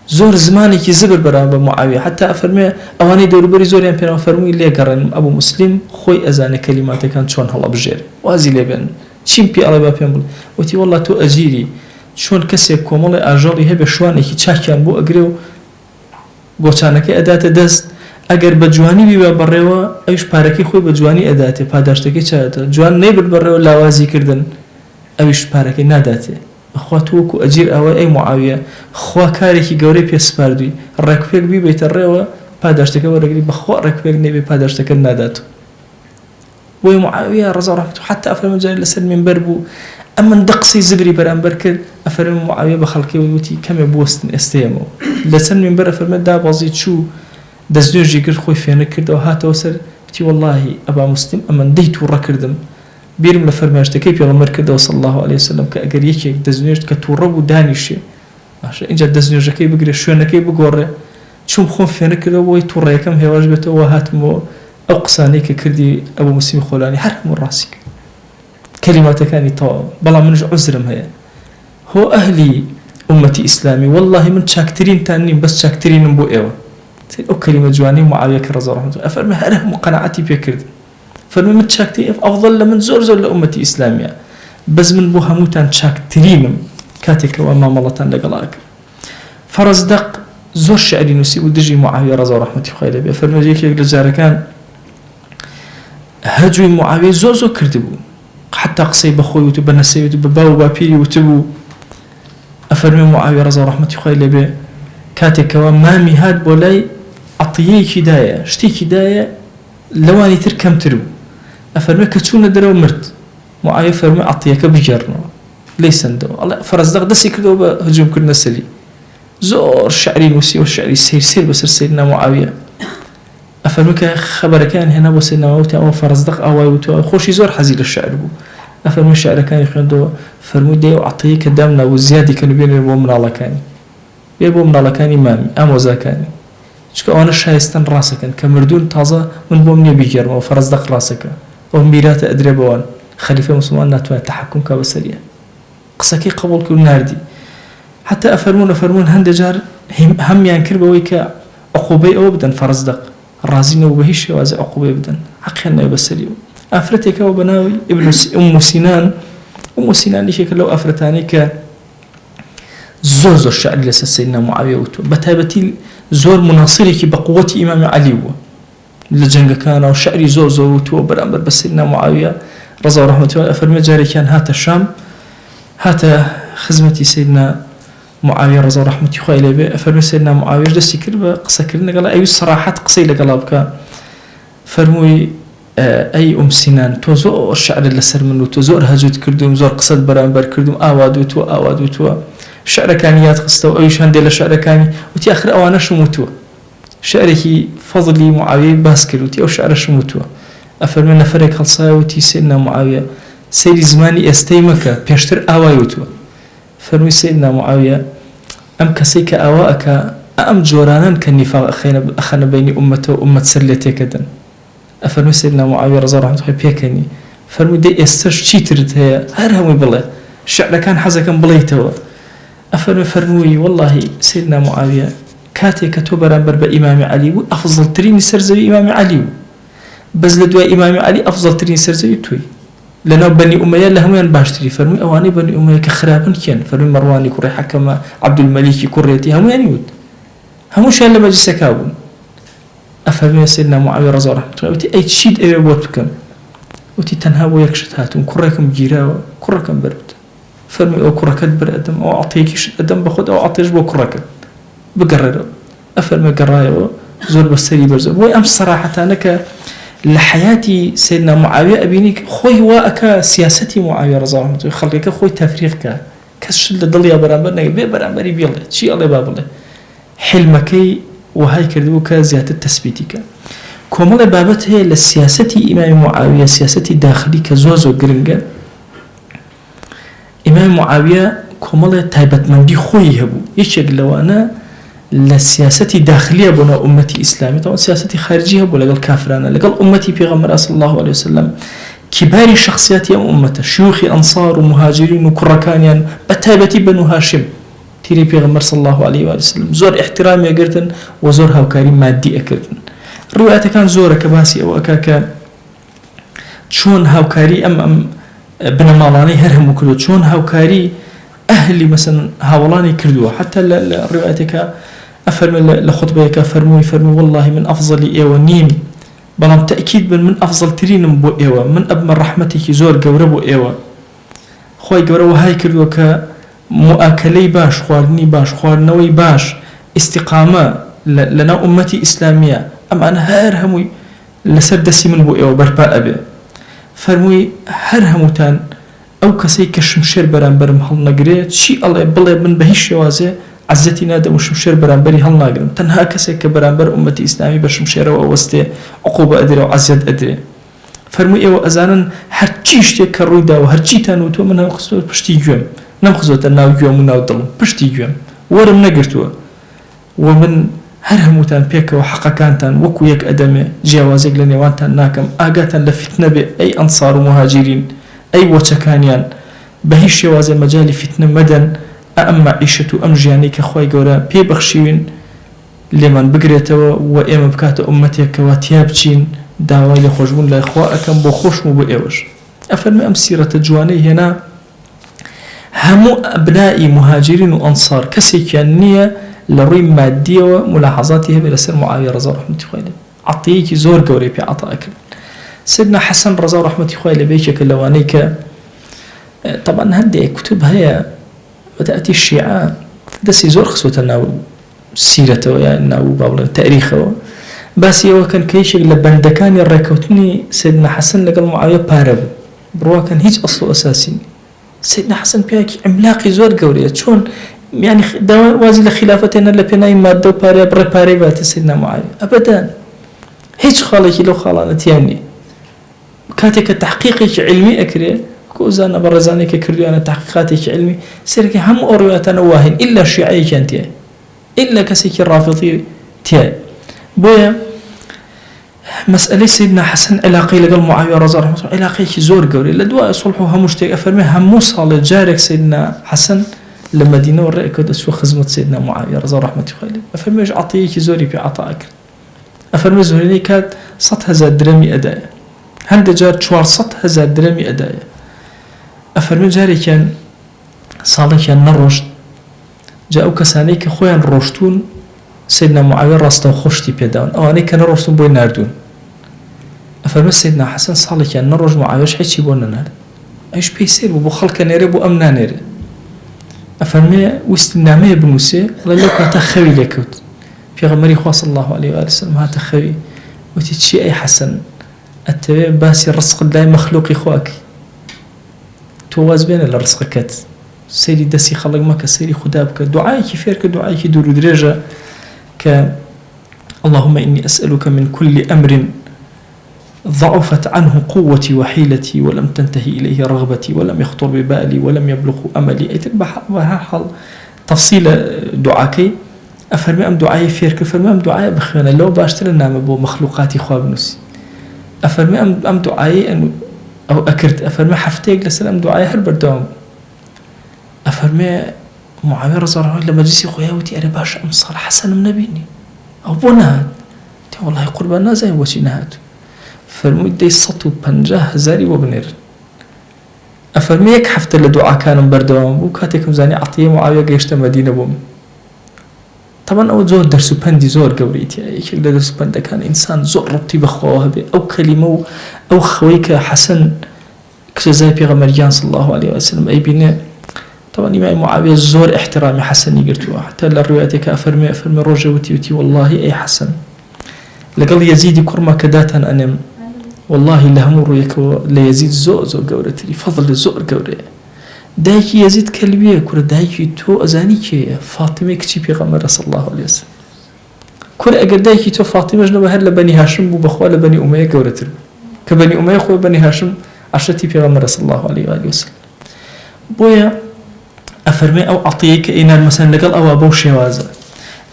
زور زمانك زبر برابر معاوية حتى أفرمن أواني دور بري زور ينبين أفرمي اللي قرن أبو مسلم خوي أزان كلماتك كانت شون هلا بجير وازي لبين چیم پی آلا با پیام بود وقتی والله تو أجيري شون کسی کومل آجالی هی به شوانی که چاکیان بو أجريو گوچانه که ادات دست اگر بجوانی بی برروا ایش پارکی خوی بجوانی اداته پاداشته که چه جوان نیبر برروا لوازی کردن ایش پارکی نداته خوا تو کو أجير أو أي معاوية خوا کاری که گوری پیش پردوی رکوبک بی بیت الروا پاداشته که ورگری بخوا رکوبک نبی پاداشته که نداتو ومعاوية رضا رحمته حتى أفرم جاني لسر من بربو أما ندقصي زبري بران بركر أفرم معاوية بخلقي ويوتي كم يبوستن استيمو لسر من بر أفرم دا بازيت شو دزنوجي قرد خوي فينا كرد وهاتا وسر بتي والله أبا مسلم أما نديت ورا كردم بيرم لفرماشتا كيف يلا مركده صلى الله عليه وسلم كأجر يكيك دزنوج كتوربو دانيشي عشان إنجا دزنوجا كي بقري شونا كي بقوري شو مخون فينا كرد ويتورا يكم هي واجبته وهاتمو أو قصاني كردي أبو مسلم خولاني حرم راسك كلمات كاني طوال بلا منج عذرم هي هو أهلي أمتي إسلامي والله من شاكترين تاني بس شاكترين بو إيوه أو كلمة جواني معاوية كرزا رحمة الله أفرمي هره مقناعتي بيكرد فرمي من شاكترين أفضل لمن زور زور لأمتي إسلامية بس من بو هموتان شاكترينم كاتك وما ملتان لقلاك فرزدق زور شعري نسي ودجي معاوية رضا رحمة الله فرمي جيك لجارة كان هجوي معاوية زوزو كردبو حتى قصي بخوي وتبا نسي وتبا باو بابيري وتبو أفرمي معاوية رضا رحمة الله به كاتك ومامي هاد بولاي عطيي كداية شتي كداية لواني تركم تربو أفرمي كتسونا درو مرت معاوية فرمي عطيك بجرنا ليس ندو الله فرزدق دسي كردو بهجوم كرنا سلي زور شعري نوسي والشعري سير بس سيدنا معاوية أفرمك خبر كان هنا وسيدنا موتى أو فرزدق أو وتو خوشي زور حزيل الشعر بو أفرمي الشعر كان يخندو فرمو دي وعطيه كدامنا وزيادة كانوا بين المؤمن على كاني بيبو من على كاني مامي أموزا كاني شكو أنا شايستان راسك كمردون تازة من بومني بيجرم وفرزدق راسك وميرات أدري بوان خليفة مسلمان ناتوان تحكم كبسرية قصكي قبول كل ناردي حتى أفرمون هندجار هم ينكر بويك عقوبي أو بدن فرزدق رازين وبهيش وازع عقوبة بدن حقيقة يبسليو أفرتك وبناوي ابن أم سنان ليش لو أفرتاني ك زور الشعر لسه سيدنا معاوية وتو بتابتي زور مناصري بقوة إمام علي لجنگ كان وشعري زور وتو برامبر بس سيدنا معاوية رضا ورحمة الله أفرمي جاري كان هات الشام هات خزمتي سيدنا معاوية رضا رحمة الله عليه أفرمي سيدنا معاوية جلس يكرب قصة كرنا قال أي صراحة قصي لقلابك فرموي أي سنان توزور الشعر اللي سر منه توزور هجوت كردوم زور قصة برامبر كردوم آواد وتوا شعر كانيات قصته وأيش هندي لشعر كاني وتي آخر أوانا شموتوا شعره فضلي معاوية باسكر وتي أو شعر شموتوا أفرمي نفرك خلصايا وتي سيدنا معاوية سيري زماني استيمك بيشتر آوايوتوا فرمي سيدنا معاوية أم كسيك أواك أم جورانا كالنفاق أخنا بين أمته وأمة سلتي كدن أفرمي سيدنا معاوية رضا رحمة الله بيكني فرمي دي استش تشيترت هي هرهمي بالله شعر كان حزكا بليتوا أفرمي والله سيدنا معاوية كاتي كتوبرا برب إمام علي أفضل ترين سرزوي إمام علي بس لدوا إمام علي أفضل ترين سرزوي توي لنا بني أمية لهم ينباشتري فرمي أواني بني أمية كخرابن كان فرمي مرواني كوري حكم عبد الملك كوريتي هم ينود هم شان لما جسكاون أفرمي سيدنا معاوية رضي الله عنه وتي أي تشيد أي بوتكم وتي تنهابوا يكشتاتهم كوريكم جيرا كوريكم برد فەرمی ئەو کوڕەکەت بەر ئەدەم ئەو عەتیەکیش ئەدەم بە خۆت ئەو عەتیەش بۆ کوڕەکەت بگەڕێرەوە ئەفەرمێ گەڕایەوە زۆر بەسەری بەرزە بۆی ئەم سەراحەتانە کە لە حیاتی سیدنا معاویە ئەبینی خۆی وا ئەکا سیاسەتی معاویە ڕەضا ڕەحمەتوڵڵاهی عەلەیهی خەڵکەکە خۆی تەفریق کە کەس شت لە دڵیا بەرامبەر نەگە بێ بەرامبەری بێڵێ چی ئەڵێ با بڵێ حلمەکەی وهای کردبوو کە زیاتر تەسبیتی کە کۆمەڵی بابەت هەیە لە سیاسەتی ئیمامی معاویە سیاسەتی داخلی کە زۆر زۆر گرنگە ئیمامی معاویە کۆمەڵێ تایبەتمەندی خۆی هەبوو یەکێک لەوانە لە سیاسەتی داخلیە بۆ ناو ئومەتی ئیسلامی تەواو سیاسەتی خارجی هەبوو لەگەڵ کافرانە لەگەڵ ئومەتی پێغەمبەر صلی الله عليه وسلم کیباری شخصیەتی ئەم ئومەتە شیوخی ئەنصار و مهاجرین و کوڕەکانیان بە تایبەتی بەنو هاشم تیری پێغەمبەر صلی الله عليه وسلم زۆر احترامی ئەگرتن و زۆر هاوکاری مادی ئەکردن ڕوایەتەکان زۆرە کە باسی ئەوە ئەکا کە چۆن هاوکاری ئەم بنەماڵانەی هەر هەموو کردو چۆن هاوکاری ئەهلی مەسەن هاوڵانی کردووە حتى لە ڕوایەتەکە أفرمي لخطبك فرمي والله من أفضل إيوة نيم بلام تأكيد من أفضل ترين بو إيوة من أبمن رحمتك زور قوربو إيوة خوي قوربو هاي كردوك مؤاكلي باش خوارني باش خوارنوي باش استقامة لنا أمتي إسلامية أما أنا هر هموي لسردسي من بو إيوة بربا أبي فرمي هر هموتان أو كسي كشمشير برام هل نقريت شي الله بلي من بهيش شوازي عزتي نادم وشمشير برانبري هل ناقرم تنها كسي كبرانبر أمتي إسلامي بشمشير وأوستي عقوبة أدري وعزيت أدري فرمي إيوة أزانا هرچيش تيك كرويدا وهرچي تانوتو منها خصوصا بشتي جوم نم خصوصا ناو جوم وناو ظلم بشتي جوم ورم نقرتوا ومن هر هموتان بيك وحقا كانتان وكو يك أدمي جاوازيك لنيوانتان ناكم آقاتان لفتنة أي أنصار ومهاجرين أي وچكانيان بهيش شوازي مجال فتنة مدن أما عيشة أم جياني كخوي قورا بي بخشيوين لمن بقريتوا وإما بكات أمتي كواتيابتين داوای لە خۆشبوون لای خوا ئەکەم بۆ خۆشم و بۆ ئێوەش ئەفەرمێ ئەم سیرەتە جوانەی هێنا هەموو ئەبنائی مهاجرین و ئەنسار کەسێکیان نییە لە ڕووی مادیەوە ملاحەزاتی هەبێت لەسەر معاویە ڕەضا ڕەحمەتی خوای لێ عەتیەیەکی زۆر گەورەی پێ عەتا ئەکرد سیدنا حەسەن ڕەضا ڕەحمەتی خوای لێ بەیەکێکە لەوانەی کە طبعا هەندێک کتب هەیە وتأتي الشيعة دەستی زۆر خسوتە ناو سیرەتەوە یا ناو با بڵێن تاریخەوە باسی ئەوە کەن کە یەکێک لە بەندەکانی ڕێکەوتنی سیدنا حەسەن لەگەڵ معاویە پارە بوو بڕواکەن هیچ ئەسڵ و ئەساسی نیە سیدنا حەسەن پیاوێکی عیملاقی زۆر گەورەیە چۆن يعني وازی لە خلافەتێنە لە پێناوی مادە و پارەیە بڕێ پارەی باتە سیدنا معاویە ئەبەدان هیچ خاڵێکی لەو خاڵانەتیان نییە کاتێک کە تحقیقێکی علمی ئەکرێ كوزانا برزاني ككرديانا تحقيقاتي علمي سيرك هم أروياتنا واهن إلا الشيعي كان تياي إلا كسيك الرافضي تياي بويا مسألة سيدنا حسن علاقي لقل معاوية رضي الله عنه علاقي زور قوري لدواء صلحوا همشتك أفرمي هم صال جارك سيدنا حسن لمدينة والرأي كود أسوى خزمة سيدنا معاوية رضي الله عنه أفرمي عطيك زوري بعطائك أفرمي زوري كاد 100,000 درهمي أدايا هند جار 400,000 درهمي أدايا أفرمي جاري كان صالح كان نروشت جاءوا كساني كخويا روشتون سيدنا معاوية راستا وخشتي بيداون أواني كان روشتون بوي ناردون أفرمي سيدنا حسن صالح كان نروج معاوية حيث يبونا نار أيش بيصير بو خلق نيري بو أمنا نيري أفرمي واستنامي بنوسي الله لو كانت خوي لكوت في غمري خواص الله عليه وآله وسلم هاتا خوي وتتشي أي حسن التبي باسي الرزق الله مخلوق إخواك تواز بين الرزقكات سيري دسي خلق مك سيري خدابك دعائك فيرك دعائك دور درجة ك اللهم إني أسألك من كل أمر ضعفت عنه قوتي وحيلتي ولم تنتهي إليه رغبتي ولم يخطر ببالي ولم يبلغ أملي بحال تفصيل دعاكي أفرمي أم دعائي فيرك أفرمي أم دعائي بخيانا لو باشتر النام بو مخلوقاتي خواب نفسي أفرمي أم دعائي أن أو أكرت أفرمي حفتيك لسلام دعائي هل بردوام أفرمي معاوية رضي الله عنه لما جلسي خوياوتي أنا باش أمصار حسن من نبيني أو بونهات والله قربانا زي وشي نهات فرمي دي سطو 50,000 وبنير أفرمي يك حفت لدعاء كانوا بردوام وكاتكم زاني عطية معاوية قيشتا مدينة بوم طبعا أو زور درسو بندي زور قوريتي يك درسو بند كان إنسان زور ربطي بخواه به أو كلمة أو خويك حسن كزاي بيغمريان صلى الله عليه وسلم أي بنا طبعا إمام معاوية زور احترامي حسن يقرتوا حتى الرواياتك أفرمي روجة وتي والله أي حسن لقل يزيد كرما كداتا أنم والله لهمور يكو ليزيد زو قورتي فضل زور قوري دايكي يزيد كلبيه كورا دايكي تو أزاني كي فاطمة كتي بيغمر صلى الله عليه وسلم كورا أقر دايكي تو فاطمة جنوب هلا بني هاشم بخوال بني أمية قورتي كبني أمية خوي بني هاشم عشرتي بيغمر صلى الله عليه وسلم بويا أفرمي أو أعطيك إينا مثلا لقال أو أبو شوازة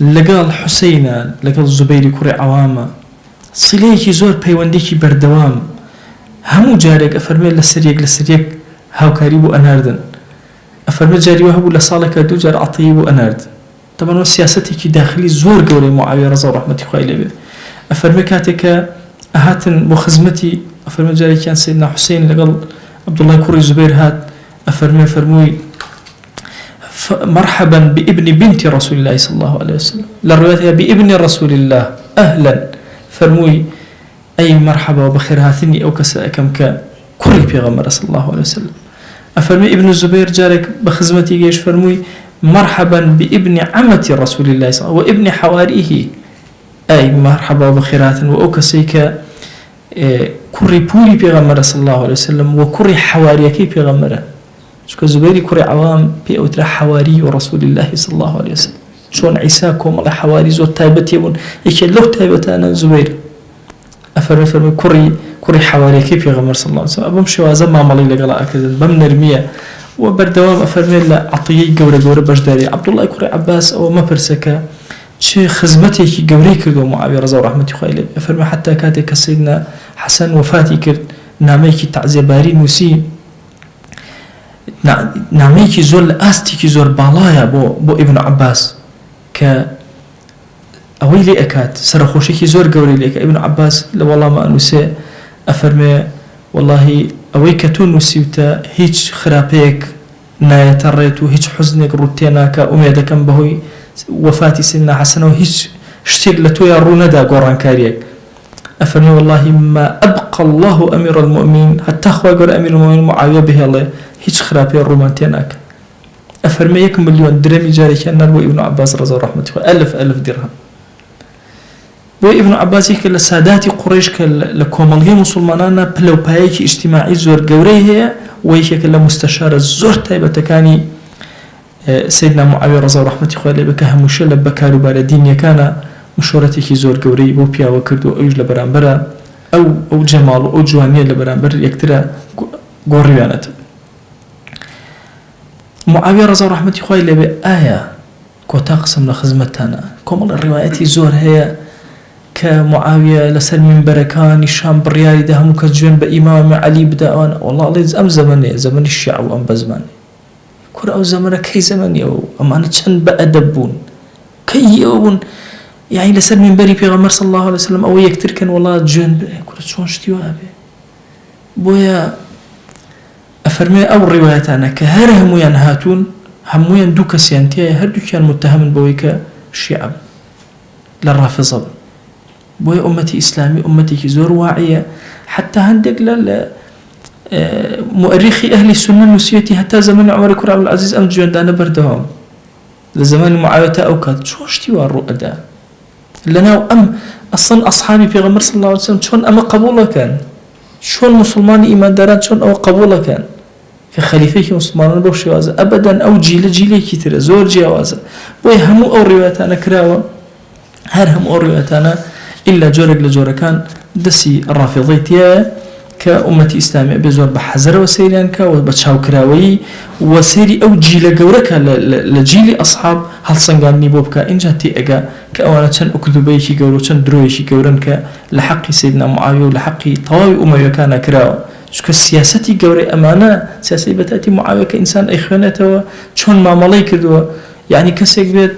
لقال حسين لقال زبيري كوري عوامة صليكي زور بيوانديكي بردوام همو جارك أفرمي لسريك هاوكاري بو أناردن أفرمي جاري وهبو لصالك دو جار أعطيه بو أنارد طبعا سياستي داخلي زور قولي معاوية رضا ورحمة خواهي لبه أفرمي كاتك أهاتن بخزمتي أفرمي جاري كان سيدنا حسين لقال عبد الله كوري زبير هات فرموي مرحبا بابن بنت رسول الله صلى الله عليه وسلم للرواية بابن رسول الله أهلا فرموي أي مرحبا وبخير هاثني أو كسأكم كوري بيغمر صلى الله عليه وسلم أفرمي ابن الزبير جارك بخزمتي جيش فرموي مرحبا بابن عمة رسول الله صلى الله عليه وسلم وابن حواريه أي مرحبا وبخيرات وأوكسيك كوري بولي بيغمر صلى الله عليه وسلم وكوري حواريكي بيغمر شكو زبيري كوري عوام بيأوتر حواري ورسول الله صلى الله عليه وسلم شون عيساكم الله حواري زور تايبتي يبون يكي لو تايبتانا زبير أفرمي كوري حواريكي بيغمر صلى الله عليه وسلم أبم شوازا ما مالي لقلاء كذا بم نرمية وبردوام أفرمي لا عطيي قورة بجداري عبد الله كوري عباس أو ما برسكا شي خزمتي كي قوري كردو معاوية رضا ورحمة خايلة أفرمي حتى كاتك سيدنا حسن وفاتي كرد ناميكي تعزي باري نوسي ناميكي زور لأستيكي زور بالايا بو ابن عباس ك أوي لي أكاد سرخوشيكي زور قوري ليك ابن عباس والله ما أنوسي أفرمي والله أوي كتون نوسيوتا هيج خرابيك نايتريت وهيج حزنك روتيناك أميدك بهوي وفاتي سنة حسنة وهيج اشتير لتويا روندا قران كاريك أفرمي والله ما أبقى الله أمير المؤمنين حتى أخوة قول أمير المؤمنين معاوية به الله هيج خرابي رومانتيناك أفرمي 1 مليون درهم جاري كان نربو ابن عباس رضا رحمة الله 1000 درهم وابن عباس كلا سادات قريش كالكومالية مسلمانانا بلو بايكي اجتماعي زور قوري هي ويكي كلا مستشارة زور تايبة تكاني سيدنا معاوية رضا رحمة الله بكهموشة لبكارو باردين يكانا مشورتي زور قوري بو بيا وكردو أيج لبرانبرا أو جمال أو جوانية لبرانبر يكترا قوريانت معاوية رضا رحمة الله بآية كوتا قسم لخزمتانا كومال الرواياتي زور هي كمعاوية لسر من بركان الشام بريالي ده مكجون بإمام علي بدأوان والله الله أم زمن الشيعة وأم بزماني كور أو زمن كي زمني أو أمانة شن بأدبون كي يوون يعني لسر من بري بيغمر صلى الله عليه وسلم أو يكتر كان والله جون كور شون شتيوا أبي بويا أفرمي أو الروايات أنا كهر همويان هاتون همويان دوكا سيانتيا هردو كان متهم بويك الشيعة للرافضة بوي أمتي إسلامي أمتي زور واعية حتى هندق مؤرخي أهل السنة النسيتي حتى زمن عمر كرة عبد العزيز أم جوندانا بردهم لزمان معاوية أوكاد شو اشتوى الرؤدا لنا أم أصلا أصحابي في غمر صلى الله عليه وسلم شون أما قبوله كان شون مسلمان إيمان داران شون أو قبوله كان كخليفة مسلمان بوشي وازا أبدا أو جيلي كتير زور جوازا بوي همو أو رواياتنا كراوة هر هم أو رواياتنا إلا جورك لجورة كان دسي الرافضيتيا كأمتي إسلامية بزور بحزر وسيريان كا وبتشاو كراوي وسيري أو جيل جورك لجيل أصحاب هل صنعان نيبوبك إن جاتي أجا كأوانا كان أكذوبيشي جورو كان درويشي جورن كلحق سيدنا معاوية ولحق طواوي أمية كان كراو شو السياسة جوري أمانة سياسة بتأتي معاوية كإنسان إخوانته شون ما ملاك دوا يعني كسيك بيت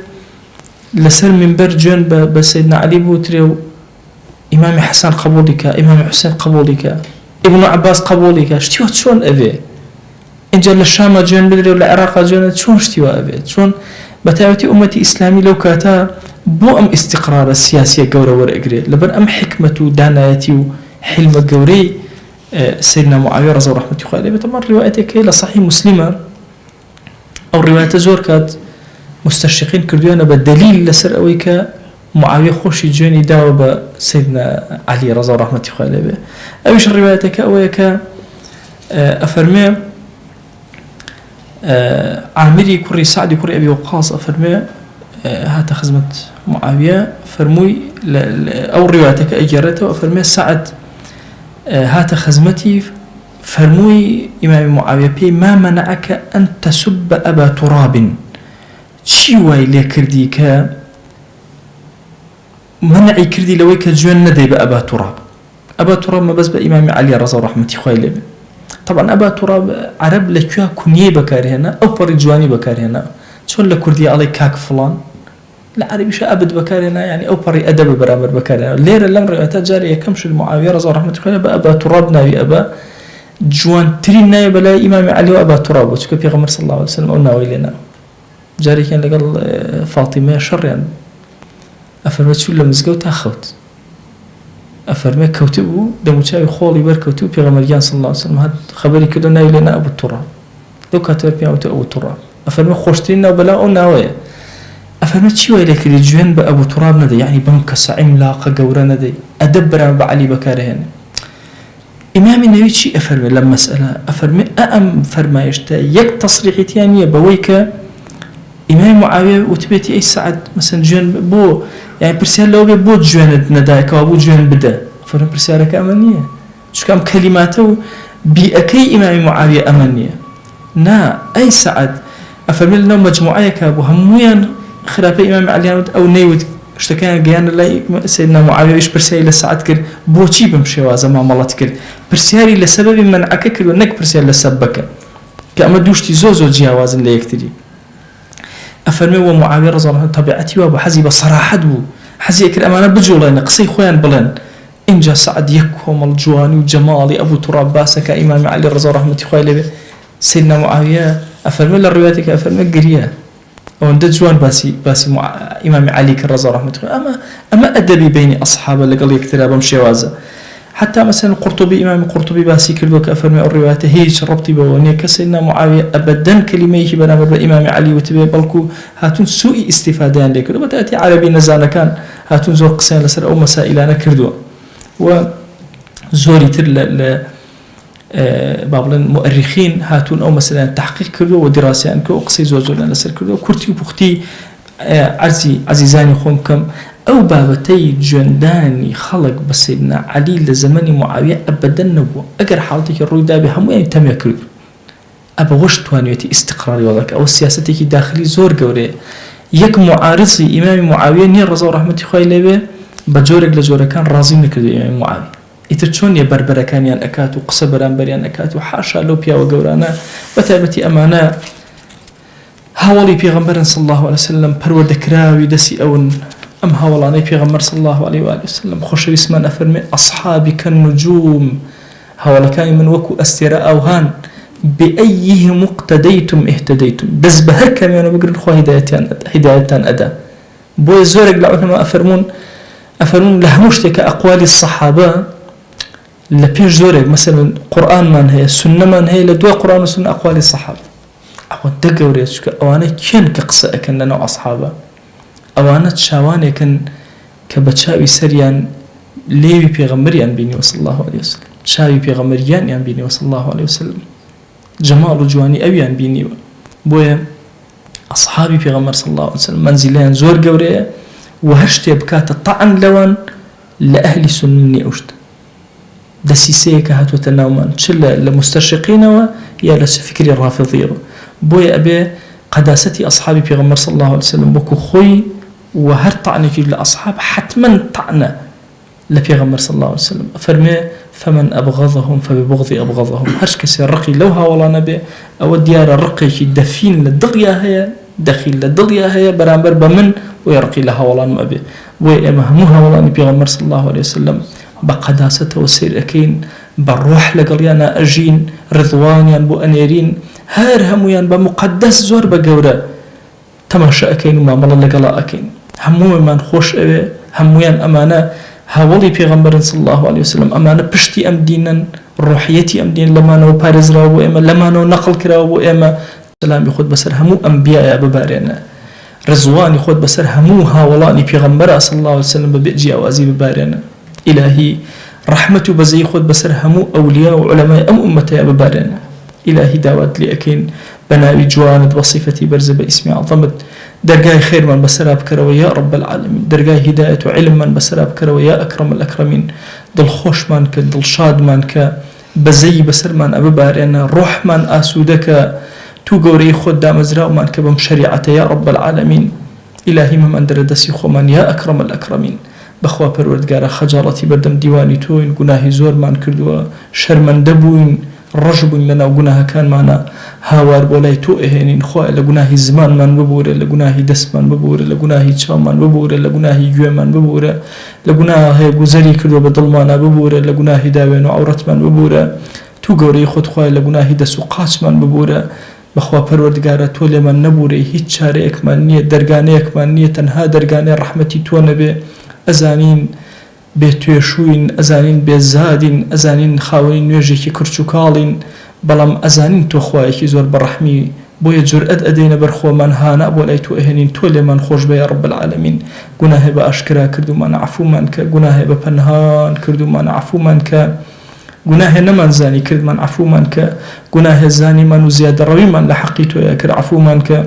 لسر من برجون بسيدنا علي بوتريو إمام حسن قبولك إمام حسين قبولك ابن عباس قبولك شتيوه شون أبي إنجا للشام جون بدري ولا العراق جون شون شتيوه أبي شون بتاعتي أمتي إسلامي لو كاتا بو أم استقرار السياسية جورا ورقري لبن أم حكمة دانايتي وحلم جوري سيدنا معاوية رضي الله عنه طبعا روايتك إلى صحيح مسلمة أو رواية زور كات مستشرقين كردونا بالدليل لسر أويك معاوية خوشي جوني داوة سيدنا علي رضي الله رحمة الله عليه. أويش الرواية كأويك أفرمي عامري كري سعد كري أبي وقاص أفرمي هات خزمة معاوية فرموي أو روايتك أجرته أفرمي سعد هات خزمتي فرموي إمام معاوية بي ما منعك أن تسب أبا تراب شي واي لي كردي ك منعي كردي لويك جوان ندي بأبا تراب. أبا تراب ما بس بإمام علي رضي الله رحمة الله عليه. طبعا أبا تراب عرب لكيا كنيه بكار هنا أو برجواني بكار هنا شون لكردي علي كاك فلان لا عربي شو أبد بكار هنا يعني أو بري أدب برابر بكار هنا لير الأمر أتجاري كمش المعاوية رضي الله رحمة الله عليه بأبا تراب ناوي أبا جوان ترين ناوي بلا إمام علي وأبا تراب وشكو بيغمر صلى الله عليه وسلم أو ناوي لنا جاري كان لقال فاطمة شر يعني أفرمت شو لمزقو تاخوت أفرمي كوتبو دموشاوي خولي بر كوتبو بيغمر صلى الله عليه وسلم هاد خبري كده ناوي لنا أبو التراب لو كاتب بيعو أبو التراب أفرمي خوشتين وبلا أو ناوي أفرمت شو إليك اللي جوان بأبو تراب ندي يعني بمكس عملاقة قورة ندي أدبر بعلي بكارهن إمام النووي شي أفرمي لما مسألة أفرمي أأم فرمايشتا يك تصريحي تانية بويك إمام معاوية وتبيتي أي سعد مثلا جوان بو يعني برسال لو بو جوان ندايك وابو جوان بدا فرم برسالك أمانية شو كام كلماته بأكي إمام معاوية أمانية نا أي سعد أفرمي لنا مجموعة كابو همويا خلافة إمام علي أو نيوت اشتكينا جيان الله سيدنا معاوية إيش برسالي لسعد كر بوشي بمشي وازما مالت كر برسالي لسبب من عككر ونك برسالي لسبك كأما دوشتي زوزو جياواز اللي يكتري أفرمي ومعاوية رضي الله عنه طبيعتي وابو حزيبة صراحة بو حزي كر أمانة بجولين قصي خوان بلن إن جا سعد يكهم الجواني وجمالي أبو تراب باسك إمام علي رضي الله رحمة الله عليه سيدنا معاوية أفرمي للرواياتك أفرمي قرية وند جوان باسي إمام علي كرزا رحمة الله أما أدبي بين أصحاب اللي قال يكترى بمشي وازا حتى مثلا القرطبي إمام القرطبي باسي كردوك أفرمي الروايات هي شربتي بوني كسيدنا معاوية أبدا كلميه بنامر بإمام علي وتبي بلكو هاتون سوء استفادة لك وبتأتي عربي نزانا كان هاتون زور قسان لسر أو مسائلنا كردوا وزوري تر بعض المؤرخين هاتون أو مثلا تحقيق كردو ودراسة أنكو قصي زوجنا لسر كردو كرتي وبختي عزيزاني خوم كم أو بابتي جنداني خلق بسيدنا علي لزمن معاوية أبدا نبوة أجر حالتك الروي دابي هم يعني تم يكرد أبا وش توانيتي استقراري وذاك أو سياستك داخلي زور قوري يك معارضي إمام معاوية نير رضا رحمة الله عليه بجورك لجورة كان راضي نكرد إمام معاوية يترشون يبربر كان ين أكاتو قصبران بريان أكاتو حاشا لوبيا وجورانا بتابتي أمانة هاولي بيغمبر صلى الله عليه وسلم برود كراوي دسي أون أم هاولاني بيغمبر صلى الله عليه وآله وسلم خوش اسمان أفرمي أصحابي كالنجوم هاولا كان من وكو أستراء أوهان بأيهم اقتديتم اهتديتم بس بهر كاميانو بقرن خوا هدايتان أدا بوي زورك لعونما أفرمون لهموشتك أقوال الصحابة لبيش زورك مثلا قرآن من هي سنة من هي لدوا قرآن وسنة أقوال الصحابة أخوان دقوري شكا أوانا كين كقصة أكن لنا أصحابه أوانا تشاواني كن كبتشاوي سريان ليبي بيغمريان بيني وصلى الله عليه وسلم شاوي بيغمريان يان بيني وصلى الله عليه وسلم جمال جواني أبيان بيني بويا أصحابي بيغمر صلى الله عليه وسلم منزلين زور قوري وهشتي بكات الطعن لون لأهل سنني أوشت دسيسيك هاتو تناومان شل لمستشرقين ويا لفكري الرافضي بويا أبي قداستي أصحابي بيغمر صلى الله عليه وسلم بكو خوي وهر طعنك لأصحاب حتما طعنا لبيغمر صلى الله عليه وسلم فرمي فمن أبغضهم فببغض أبغضهم هرش كسي الرقي لوها ولا نبي أو الديار الرقي الدفين للدغيا هي دخيل للدغيا هي برامبر بمن ويرقي لها ولا نبي ويمهمها ولا نبي غمر صلى الله عليه وسلم بقداسته وسير أكين بالروح لقليانا أجين رضوانيا بو أنيرين هار همويان بمقدس زور بقورة تماشى أكين وما ملا لقلا أكين همويان من خوش أبي همويان أمانة هاولي بيغمبر صلى الله عليه وسلم أمانة بشتي أم دينا روحيتي أم دين لما نو بارز راو إما لما نو نقل كراو إما سلامی خۆت بەسەر هەموو ئەنبیایە ببارێنە ڕزوانی خۆت بەسەر هەموو هاوڵانی پێغەمبەر صلی الله عليه وسلم بەبێ جیاوازی ببارێنە ئیلاهی ڕەحمەت و بەزەی خۆت بەسەر هەموو ئەولیا و عولەمای ئەم ئومەتەیە ببارێنە ئیلاهی داوات لێ ئەکەین بە ناوی جوانت بە صیفەتی بەرزە بە ئیسمی عەظەمت دەرگای خێرمان بەسەرا بکەرەوە یا رب العالمین دەرگای هیدایەت و علممان بەسەرا بکەرەوە یا ئەکرەم الئەکرەمین دڵخۆشمان کە دڵشادمان کە بەزەی بەسەرمان ئەببارێنە ڕۆحمان ئاسوودەکە تو گەورەی خۆت دامەزراومان کە بەم شەریعەتە یا رب العالمین ئیلاهی مەمان دەرەدەستی خۆمان یا ئەکرەم الئەکرەمین بەخوا پەروەردگارە خەجاڵەتی بەردەم دیوانی تۆین گوناهی زۆرمان کردووە شەرمەندە بووین ڕەش بووین لەناو گوناهەکانمانە هاوار بۆ لای تۆ ئەهێنین خوایە لە گوناهی زمانمان ببوورە لە گوناهی دەستمان ببوورە لە گوناهی چاومان ببوورە لە گوناهی گوێمان ببوورە لە گوناهی گوزەری کردو بە دڵمانە ببوورە لە گوناهی داوێن و عەورەتمان ببوورە تو گەورەی خۆت خوایە لە گوناهی دەست و قاچمان ببوورە بەخوا پەروەردگارە تۆ لێمان نەبوورەی هیچ چارەیەکمان نییە دەرگانەیەکمان نییە تەنها دەرگانەی ڕەحمەتی تۆ نەبێ ئەزانین بێ توێشوین ئەزانین بێزادین ئەزانین خاوەنی نوێژێکی کرچ و کاڵین بەڵام ئەزانین تۆ خوایەکی زۆر بەڕەحمی بۆیە جورئەت ئەدەینە بەر خۆمان هانا بۆ لای تۆ ئەهێنین تۆ لێمان خۆش بە یا رب العالمین گوناهێ بە ئاشکرا کردومانە عەفومان کە گوناهێ بە پەنهان کردومانە عەفومان کە گوناهێ نەمانزانی کردمان عەفومان کە گوناهێ زانیمان و زیادەڕەویمان لە حەقی تۆیە کرد عەفومان کە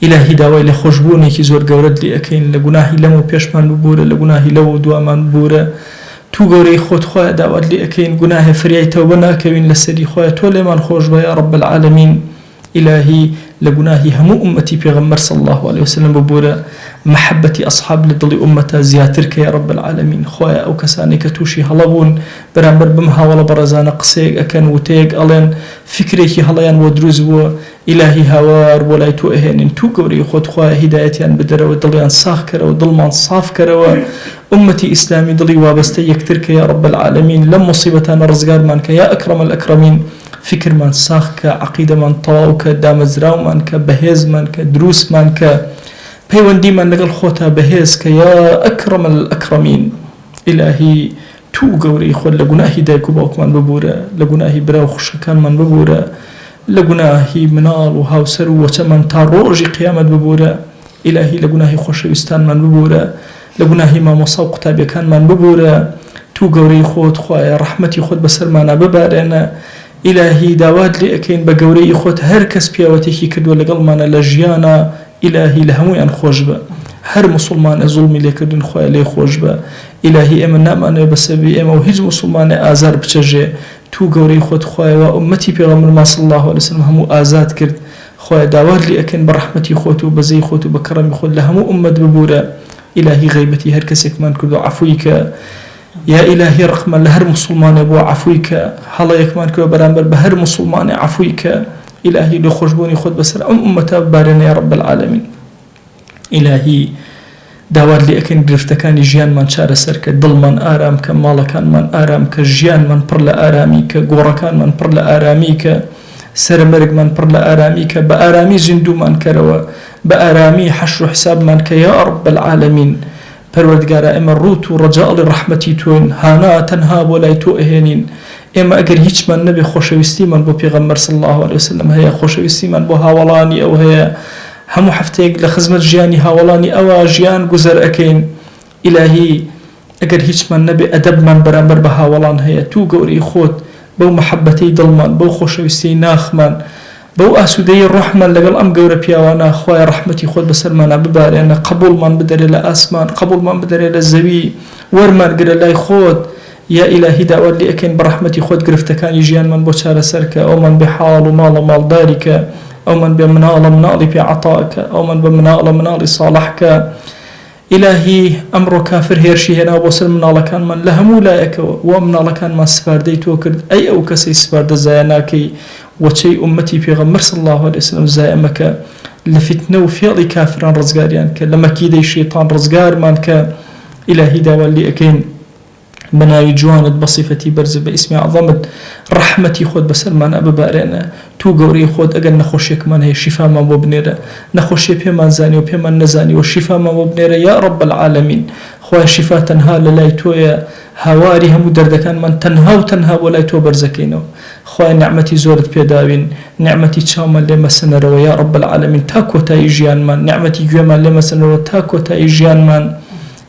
ئیلاهی داوای لە خۆشبوونێکی زۆر گەورەت لێ ئەەکەین لە گوناهی لەم و پێشمان ببوورە لە گوناهی لەوە و دوامان ببوورە تو گەورەی خۆت خۆیە داوات لێ ئەەکەین گوناهێ فریای تەوبە ناکەوین لەسەری خۆیە تۆ لێمان خۆش بە یا رب العالمین ئیلاهی لە گوناهی هەموو ئومەتی پێغەمبەر صلی الله عليه وسلم ببوورە محبەتی ئەصحاب لە دڵی ئومەتە زیاتر کە یا رب العالمین خۆیە ئەو کەسانی کە تووشی هەڵەبوون بەرامبەر بم هاوڵە بەڕێزانە قسەیەک ئەکەن وتەیەک ئەڵێن فکرێکی هەڵەیان بۆ دروست بووە ئیلاهی هاوار بۆ لای تۆ ئەهێنین تو گەورەی خۆت خوایە هیدایەتیان بدەرەوە دڵیان ساخ کەرەوە دڵمان صاف کەرەوە ئومەتی ئیسلامی دڵی وابەستە یەکتر کە یا رب العالمین لەم مصیبەتانە ڕزگارمان کە یا ئەکرەم الئەکرەمین فکرمان ساخ کە عەقیدەمان تەواو کە دامەزراومان کە بەهێزمان کە دروستمان کە پەیوەندیمان لەگەڵ خۆتا بەهێز کە یا ئەکرەم الئەکرەمین ئیلاهی تو گەورەی خۆت لە گوناهی دایک و باوکمان ببوورە لە گوناهی برا و خوشەکانمان ببوورە لە گوناهی مناڵ و هاوسەر و وەچەمان تا ڕۆژی قیامەت ببوورە ئیلاهی لە گوناهی خۆشەویستانمان ببوورە لە گوناهی مامۆسا و قوتابیەکانمان ببوورە تو گەورەی خۆت خوایە ڕەحمەتی خۆت بەسەرمانە ببارێنە ئیلاهی داوات لێ ئەەکەین بە گەورەی خۆت هەر کەس پیاوەتێکی کردووە لەگەڵمانە لە ژیانە ئیلاهی لە هەمویان خۆش بە هەر مسلمانە زوڵمی لێکردن خۆیان لێ خۆش بە ئیلاهی ئێمە نامانەوێ بەسەبی ئێمە و هیچ مسلمانە ئازار بچەژێ تو گەورەی خۆت خوایەوە ئومەتی پێغەمبەر صلی الله عليه وسلم هەموو ئازاد کرد خوایە داوات لێ ئەەکەین بە ڕەحمەتی خۆت و بەزەی خۆت و بە کەڕەمی خۆت لە هەموو ئومەت ببوورە ئیلاهی غیبەتی هەر کەسێکمان کردو عەفوی کە یا ئیلاهی ڕقمە لە هەر مسلمانە بۆ عەفوی کە هەڵەیەکمان کردوە بەرامبەر بە هەر مسلمانە عەفوی کە ئیلاهی لە خۆشبوونی خۆت بەسەر ئەم ئومەتە ببارێنە یا رب العالمین ئیلاهی داوات لێ ئەەکەین گرفتەکانی ژیانمان چارەسەر کە دڵمان ئارام کە ماڵەکانمان ئارام کە ژیانمان پڕ لە ئارامی کە گۆڕەکانمان پڕ لە ئارامی کە سەرمەرگمان پڕ لە ئارامی کە بە ئارامی زیندومان کەرەوە بە ئارامی حەشر و حسابمان کە یا رب العالمین پەروەردگارە ئێمە ڕوت و ڕەجاڵی ڕەحمەتی تۆین هانا تەنها بۆ لای تۆ ئەهێنین ئێمە ئەگەر هیچمان نەبێ خۆشەویستیمان بۆ پێغەمبەر صلی الله عليه وسلم هەیە خۆشەویستیمان بۆ هاوڵانی ئەو هەیە هەموو هەفتەیەک لە خزمەت ژیانی هاوڵانی ئەوە ژیان گوزەر ئەەکەین ئیلاهی ئەگەر هیچمان نەبێ ئەدەبمان بەرامبەر بە هاوڵان هەیە تو گەورەی خۆت بەو محەبەتەی دڵمان بەو خۆشەویستی ناخمان بەو ئاسوودەی ڕەحمان لەگەڵ ئەم گەورە پیاوانە خوایە ڕەحمەتی خۆت بەسەرمانە ببارێنە قبوڵمان بدەرێ لە ئاسمان قبوڵمان بدەرێ لە زەوی وەرمان گرە لای خۆت یا ئیلاهی داوات لێ ئەەکەین بە ڕەحمەتی خۆت گرفتەکانی ژیانمان بۆ چارەسەر کە ئەومان بێ حاڵ و ماڵە ماڵداری کە ئەومان بێ مناڵە مناڵی پێ عەتاکە ئەومان بە مناڵە مناڵی ساڵح کە ئیلاهی ئەمڕۆ کافر هێرشی هێنا بۆ سەر مناڵەکانمان لە هەموو لایەکەوە وە مناڵەکانمان سپاردەی تۆ کرد ئەی ئەو کەسەی سپاردە زایە ناکەی وەچەی ئومەتی پێغەمبەر صلی الله عليه وسلم زایە مەکە لە فتنە و فێڵی کافران ڕزگاریان کە لە مەکیدەی شەیطان ڕزگارمان کە ئیلاهی داوات لێ ئەەکەین بناوی جوانت بصفەتی بەرز بە ئیسمی عەظەمت ڕەحمەتی خۆت بەسەرمانە ببارێنە تو گەورەی خۆت ئەگەر نەخۆشیێکمان هەیە شیفامان بۆ بنێرە نەخۆشیە پێمان زانی و پێمان نەزانی و شیفامان بۆ بنێرە یا رب العالمین خوای شیفا تەنها لە لای تۆیە هاواری هەموو دەردەکانمان تەنها و تەنها بۆ لای تۆ بەرزەکەینەوە خوای نعمەتی زۆرت پێداوین نعمەتی چاومان لێ مەسەنەرەوە یا رب العالمین تا کۆتایی ژیانمان نعمەتی گوێمان لێ مەسەنەرەوە تا کۆتایی ژیانمان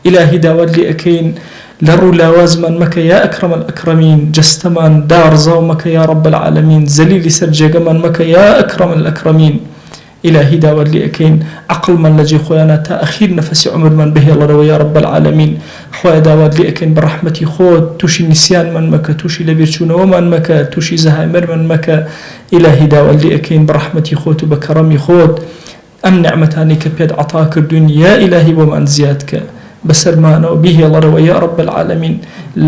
إلهي داود لي أكين لرو لاوازمان مكا يا أكرم الأكرمين جستمان دارزا مكا يا رب العالمين زليل سرجقمان مكا يا أكرم الأكرمين إلهي داود لي أكين عقل من لجي خويانا تا أخير نفس عمر من به الله يا رب العالمين خويا داود لي أكين برحمتي خود توشي نسيان من مكا توشي لبيرشون ومن مكا توشي زهايمر من مكا إلهي داود لي أكين برحمتي خود وبكرمي خود أم نعمتاني كبيد عطاك الدنيا إلهي ومن زيادك بسرمانا وبه الله يا رب العالمين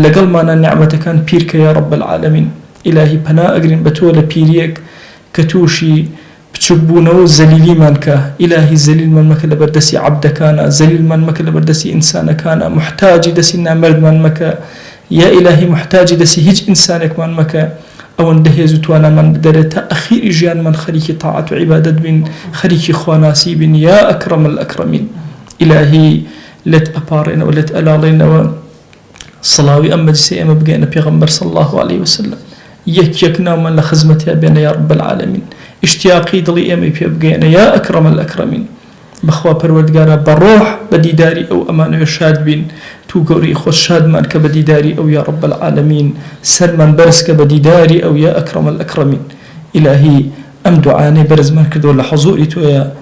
لقل مانا نعمة كان بيرك يا رب العالمين إلهي بنا أقرن بتولى بيريك كتوشي بتشبونا زليلي منك إلهي زليل من مك لبردسي عبد كان زليل من مك لبردسي إنسان كان محتاج دسينا مرد من مك يا إلهي محتاج دسي هج إنسانك من مك أو اندهيز توانا من بدرت أخير جيان من خليك طاعة وعبادة بن خليك خواناسي بن يا أكرم الأكرمين إلهي لت أبارنا ولت ألالنا صلاوي أما جسي أما بقينا بيغمبر صلى الله عليه وسلم يكنا من لخزمتها بنا يا رب العالمين اشتياقي ضلي أما بيبقينا يا أكرم الأكرمين بخوا پروردگارا بروح بديداري أو أمانة شاد بين تو قوري خوش شاد مانك بديداري أو يا رب العالمين سلمان برسك بديداري أو يا أكرم الأكرمين إلهي أم دعاني برز مانك دول حضوري تو يا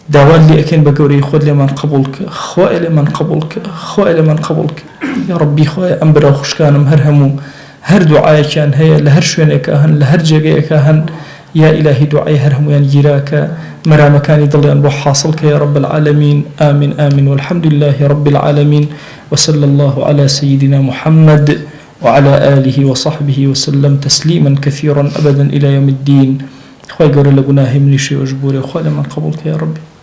داوال لي أكين بقوري خود لمن قبولك خوائل من قبولك خوائل من قبولك يا ربي خوائل أمبرا خوش كانم هرهمو هر دعاء كان هي لهر شوينك أهن لهر جاقيك أهن يا إلهي دعاء هرهمو ينجيراك مرا مكاني ضلي أنبو حاصلك يا رب العالمين آمين آمين والحمد لله رب العالمين وصلى الله على سيدنا محمد وعلى آله وصحبه وسلم تسليما كثيرا أبدا إلى يوم الدين خوي قول لقناه من شيء وجبوري خوي من قبولك يا ربي